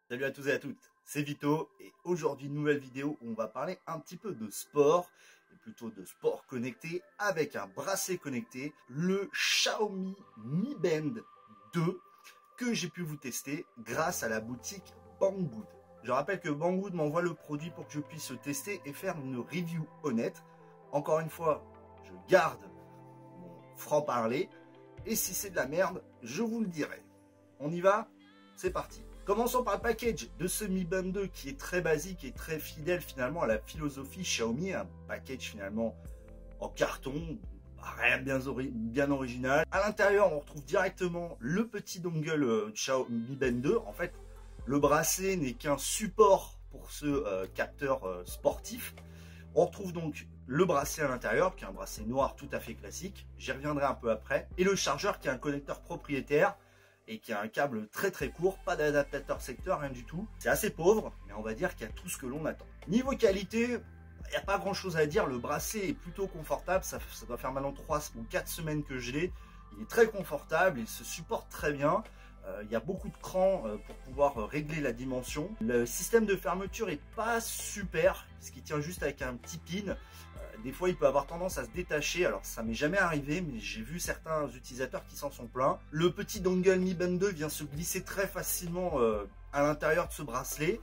Salut à tous et à toutes, c'est Vito et aujourd'hui nouvelle vidéo où on va parler un petit peu de sport, et plutôt de sport connecté avec un bracelet connecté, le Xiaomi Mi Band 2 que j'ai pu vous tester grâce à la boutique Banggood. Je rappelle que Banggood m'envoie le produit pour que je puisse le tester et faire une review honnête. Encore une fois, je garde mon franc-parler et si c'est de la merde, je vous le dirai. On y va? C'est parti. Commençons par le package de ce Mi Band 2 qui est très basique et très fidèle finalement à la philosophie Xiaomi. Un package finalement en carton, rien de bien original. À l'intérieur, on retrouve directement le petit dongle Xiaomi Mi Band 2. En fait, le bracelet n'est qu'un support pour ce capteur sportif. On retrouve donc le bracelet à l'intérieur, qui est un bracelet noir tout à fait classique. J'y reviendrai un peu après. Et le chargeur qui est un connecteur propriétaire et qui a un câble très très court, pas d'adaptateur secteur, rien du tout. C'est assez pauvre, mais on va dire qu'il y a tout ce que l'on attend. Niveau qualité, il n'y a pas grand chose à dire, le bracelet est plutôt confortable, ça doit faire maintenant 3 ou 4 semaines que je l'ai. Il est très confortable, il se supporte très bien. Il y a beaucoup de crans pour pouvoir régler la dimension. Le système de fermeture est pas super, puisqu'il tient juste avec un petit pin. Des fois, il peut avoir tendance à se détacher. Alors, ça m'est jamais arrivé, mais j'ai vu certains utilisateurs qui s'en sont plaints. Le petit dongle Mi Band 2 vient se glisser très facilement à l'intérieur de ce bracelet.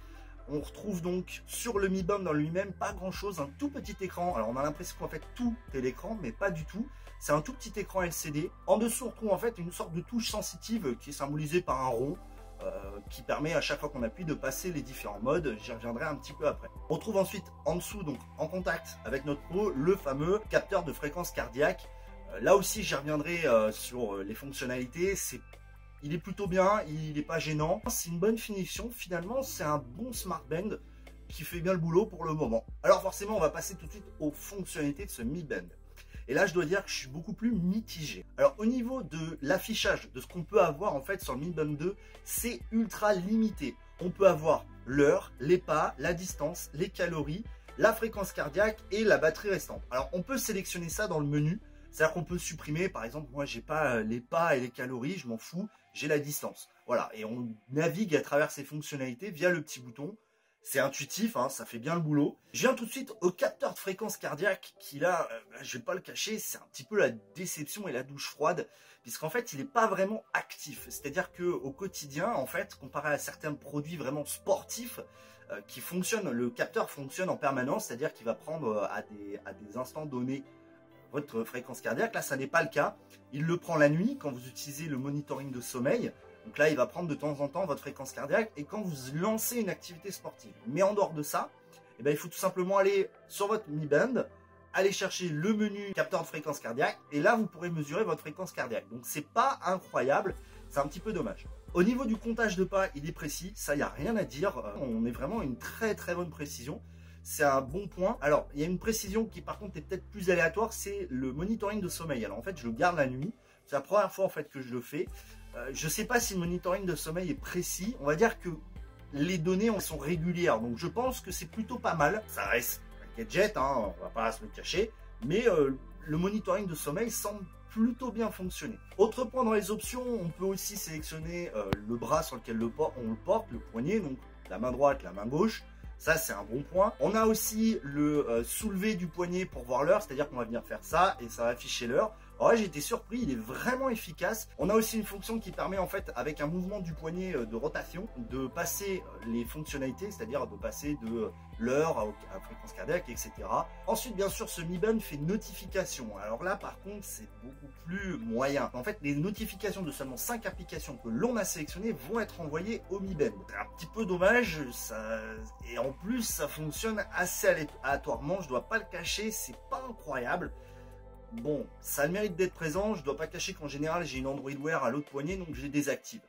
On retrouve donc sur le Mi Band en lui-même pas grand-chose, un tout petit écran. Alors, on a l'impression qu'en fait, tout est l'écran, mais pas du tout. C'est un tout petit écran LCD. En dessous, on retrouve en fait une sorte de touche sensitive qui est symbolisée par un rond. Qui permet à chaque fois qu'on appuie de passer les différents modes. J'y reviendrai un petit peu après. On trouve ensuite en dessous, donc en contact avec notre peau, le fameux capteur de fréquence cardiaque. Là aussi, j'y reviendrai sur les fonctionnalités. Il est plutôt bien, il n'est pas gênant. C'est une bonne finition. Finalement, c'est un bon smartband qui fait bien le boulot pour le moment. Alors forcément, on va passer tout de suite aux fonctionnalités de ce Mi Band. Et là, je dois dire que je suis beaucoup plus mitigé. Alors, au niveau de l'affichage, de ce qu'on peut avoir en fait sur le Mi Band 2, c'est ultra limité. On peut avoir l'heure, les pas, la distance, les calories, la fréquence cardiaque et la batterie restante. Alors, on peut sélectionner ça dans le menu. C'est-à-dire qu'on peut supprimer, par exemple, moi, j'ai pas les pas et les calories, je m'en fous, j'ai la distance. Voilà, et on navigue à travers ces fonctionnalités via le petit bouton. C'est intuitif, hein, ça fait bien le boulot. Je viens tout de suite au capteur de fréquence cardiaque qui là, je vais pas le cacher, c'est un petit peu la déception et la douche froide, puisqu'en fait il n'est pas vraiment actif. C'est-à-dire qu'au quotidien, en fait, comparé à certains produits vraiment sportifs qui fonctionnent, le capteur fonctionne en permanence, c'est-à-dire qu'il va prendre à des instants donnés votre fréquence cardiaque. Là, ça n'est pas le cas. Il le prend la nuit quand vous utilisez le monitoring de sommeil. Donc là, il va prendre de temps en temps votre fréquence cardiaque et quand vous lancez une activité sportive. Mais en dehors de ça, eh bien, il faut tout simplement aller sur votre Mi Band, aller chercher le menu capteur de fréquence cardiaque et là, vous pourrez mesurer votre fréquence cardiaque. Donc, c'est pas incroyable, c'est un petit peu dommage. Au niveau du comptage de pas, il est précis, ça, il n'y a rien à dire. On est vraiment à une très très bonne précision. C'est un bon point. Alors, il y a une précision qui par contre est peut-être plus aléatoire, c'est le monitoring de sommeil. Alors en fait, je le garde la nuit. C'est la première fois en fait que je le fais. Je ne sais pas si le monitoring de sommeil est précis. On va dire que les données sont régulières. Donc je pense que c'est plutôt pas mal. Ça reste un gadget, hein, on va pas se le cacher. Mais le monitoring de sommeil semble plutôt bien fonctionner. Autre point dans les options, on peut aussi sélectionner le bras sur lequel on le porte, le poignet, donc la main droite, la main gauche. Ça, c'est un bon point. On a aussi le soulevé du poignet pour voir l'heure, c'est-à-dire qu'on va venir faire ça et ça va afficher l'heure. Alors là, j'ai été surpris, il est vraiment efficace. On a aussi une fonction qui permet en fait, avec un mouvement du poignet de rotation, de passer les fonctionnalités, c'est-à-dire de passer de l'heure à la fréquence cardiaque, etc. Ensuite, bien sûr, ce Mi Band fait notification. Alors là, par contre, c'est beaucoup plus moyen. En fait, les notifications de seulement 5 applications que l'on a sélectionnées vont être envoyées au Mi Band. C'est un petit peu dommage, et en plus, ça fonctionne assez aléatoirement, je dois pas le cacher, c'est pas incroyable. Bon, ça a le mérite d'être présent, je ne dois pas cacher qu'en général j'ai une Android Wear à l'autre poignet, donc je les désactive.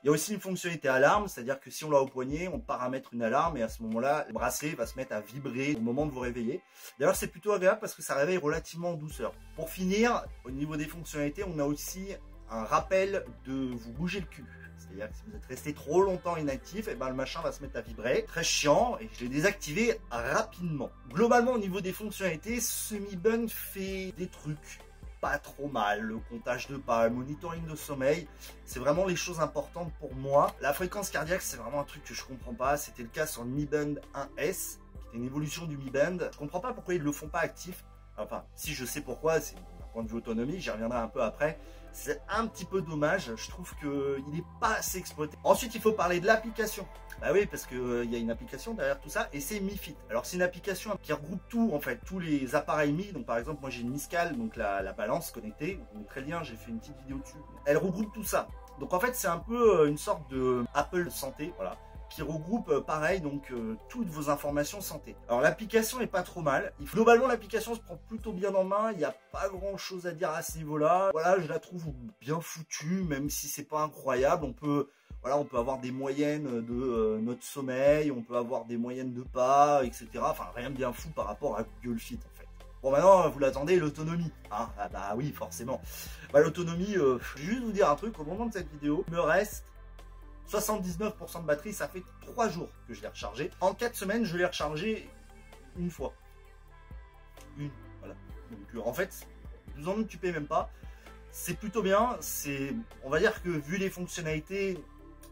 Il y a aussi une fonctionnalité alarme, c'est-à-dire que si on l'a au poignet, on paramètre une alarme et à ce moment-là, le bracelet va se mettre à vibrer au moment de vous réveiller. D'ailleurs, c'est plutôt agréable parce que ça réveille relativement en douceur. Pour finir, au niveau des fonctionnalités, on a aussi un rappel de vous bouger le cul. C'est-à-dire que si vous êtes resté trop longtemps inactif, et ben le machin va se mettre à vibrer. Très chiant et je l'ai désactivé rapidement. Globalement, au niveau des fonctionnalités, ce Mi Band fait des trucs. pas trop mal. Le comptage de pas, le monitoring de sommeil, c'est vraiment les choses importantes pour moi. La fréquence cardiaque, c'est vraiment un truc que je comprends pas. C'était le cas sur le Mi Band 1S, qui était une évolution du Mi Band. Je comprends pas pourquoi ils le font pas actif. Enfin, si je sais pourquoi, c'est d'un point de vue autonomie, j'y reviendrai un peu après. C'est un petit peu dommage, je trouve qu'il n'est pas assez exploité. Ensuite, il faut parler de l'application. Bah oui, parce qu'il y a une application derrière tout ça, et c'est Mi Fit. Alors, c'est une application qui regroupe tout, en fait, tous les appareils Mi. Donc, par exemple, moi, j'ai une Mi Scale, donc la balance connectée. Vous montrez le lien, j'ai fait une petite vidéo dessus. Elle regroupe tout ça. Donc, en fait, c'est un peu une sorte de Apple Santé, voilà, qui regroupe pareil donc toutes vos informations santé. Alors l'application est pas trop mal. Globalement l'application se prend plutôt bien en main. Il n'y a pas grand chose à dire à ce niveau-là. Voilà, je la trouve bien foutue, même si c'est pas incroyable. On peut avoir des moyennes de notre sommeil, on peut avoir des moyennes de pas, etc. Enfin rien de bien fou par rapport à Google Fit en fait. Bon maintenant vous l'attendez, l'autonomie. Hein, ah bah oui forcément. Bah, l'autonomie, je vais juste vous dire un truc, au moment de cette vidéo, il me reste 79% de batterie, ça fait 3 jours que je l'ai rechargé. En 4 semaines, je l'ai rechargé une fois. Voilà. Donc en fait, vous en occupez même pas. C'est plutôt bien. On va dire que vu les fonctionnalités,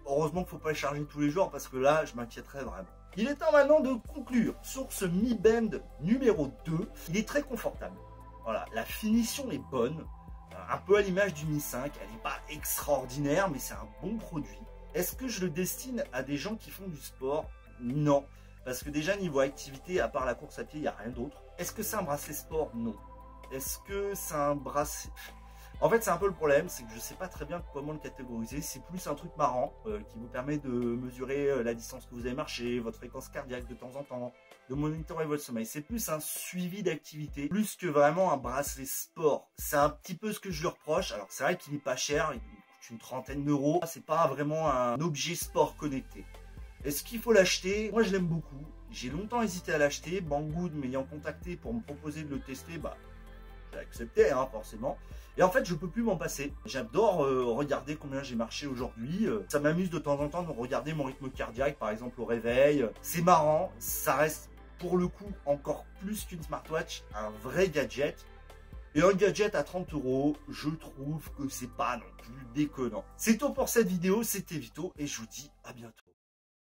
heureusement qu'il ne faut pas les charger tous les jours parce que là, je m'inquiéterais vraiment. Il est temps maintenant de conclure sur ce Mi Band numéro 2. Il est très confortable. Voilà, la finition est bonne. Un peu à l'image du Mi 5. Elle n'est pas extraordinaire, mais c'est un bon produit. Est-ce que je le destine à des gens qui font du sport? Non. Parce que déjà, niveau activité, à part la course à pied, il n'y a rien d'autre. Est-ce que c'est un bracelet sport? Non. Est-ce que c'est un bracelet... En fait, c'est un peu le problème, c'est que je ne sais pas très bien comment le catégoriser. C'est plus un truc marrant qui vous permet de mesurer la distance que vous avez marché, votre fréquence cardiaque de temps en temps, de monitorer votre sommeil. C'est plus un suivi d'activité, plus que vraiment un bracelet sport. C'est un petit peu ce que je lui reproche. Alors, c'est vrai qu'il n'est pas cher, une trentaine d'euros. C'est pas vraiment un objet sport connecté. Est-ce qu'il faut l'acheter? Moi je l'aime beaucoup. J'ai longtemps hésité à l'acheter. Banggood m'ayant contacté pour me proposer de le tester, bah j'ai accepté hein, forcément. Et en fait je peux plus m'en passer. J'adore regarder combien j'ai marché aujourd'hui. Ça m'amuse de temps en temps de regarder mon rythme cardiaque par exemple au réveil. C'est marrant. Ça reste pour le coup encore plus qu'une smartwatch, un vrai gadget. Et un gadget à 30 euros, je trouve que c'est pas non plus déconnant. C'est tout pour cette vidéo, c'était Vito et je vous dis à bientôt.